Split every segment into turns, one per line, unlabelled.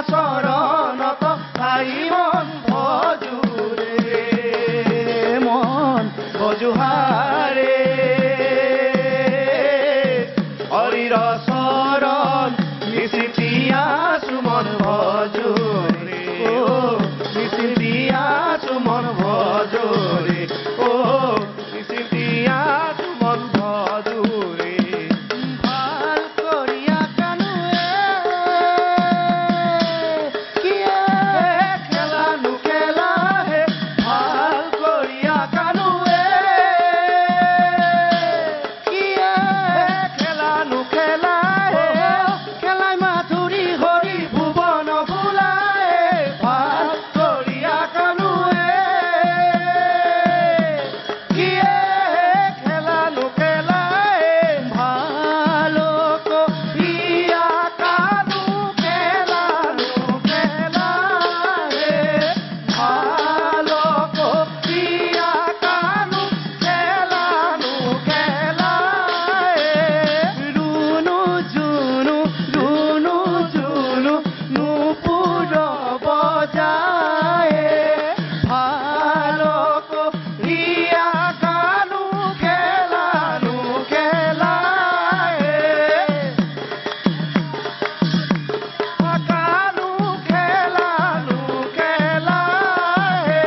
চৰণত ঠাই মন ভজুৰে মন ভজুহাৰে হৰিৰ চৰণ নিচিতিয়া সুমন ভজুৰে নিচিতিয়া সুমন ভজুৰে নিচিতিয়া সুমন ভজুৰে ভাল কৰিয়া কানুৱে কিয়ে খেলানো খেলাহে ভাল কৰিয়া কানুৱে কিয়ে খেলানো খেলাহে খেলাই মাধুৰী হৰি ভুৱন বোলাহে ভাল কৰিয়া কানুৱে কিয়ে খেলানো খেলাহে ভাল কৰিয়া কানু খেলানো খেলাহে ভাল কৰিয়া কানু খেলানো খেলাহে ৰুণু জুনু ৰুণু জুনু নুপুৰ বজায়ে ভাল কৰিয়া কানু খেলানো খেলাহে কানু খেলানো খেলাহে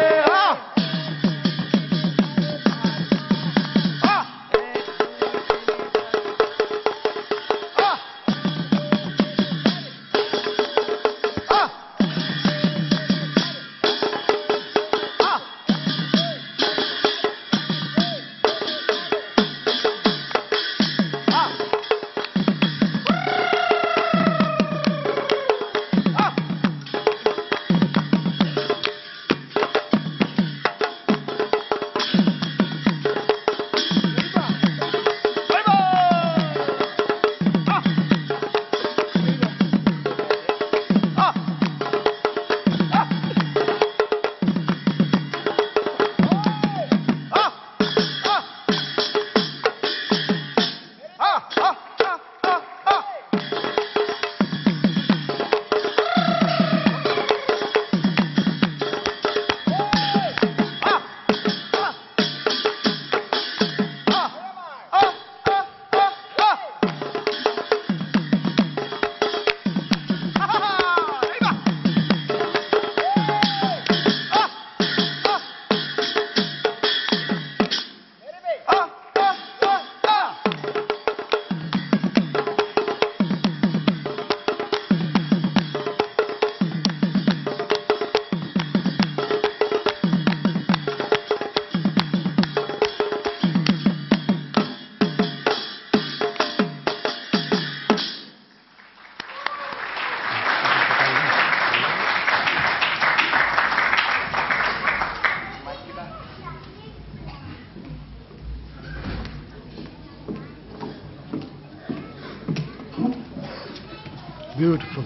Beautiful.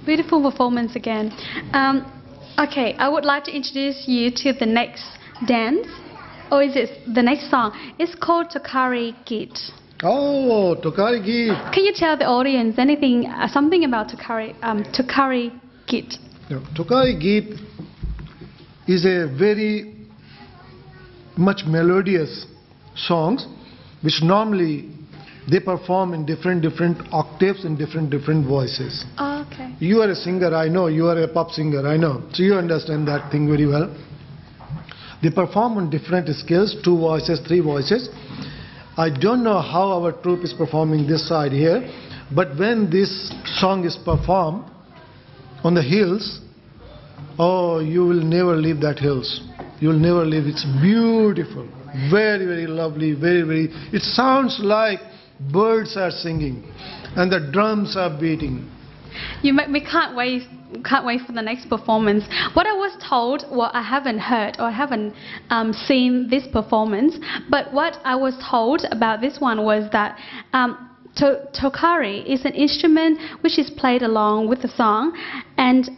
Beautiful performance again. Okay, I would like to introduce you to the next dance, or is it the next song? It's called Tokari Git.
Oh, Tokari Git.
Can you tell the audience anything, something about Tokari Git?
No, Tokari Git is a very much melodious songs which normally they perform in different octaves and different voices.
Oh, okay.
You are a singer, I know. You are a pop singer, I know. So you understand that thing very well. They perform on different scales, 2 voices, 3 voices. I don't know how our troupe is performing this side here, but when this song is performed on the hills, oh, you will never leave that hills. You will never leave. It's beautiful, very lovely, very. It sounds like birds are singing and the drums are beating.
We can't wait for the next performance. What I was told, well, I haven't heard or I haven't seen this performance, but what I was told about this one was that tokari is an instrument which is played along with the song, and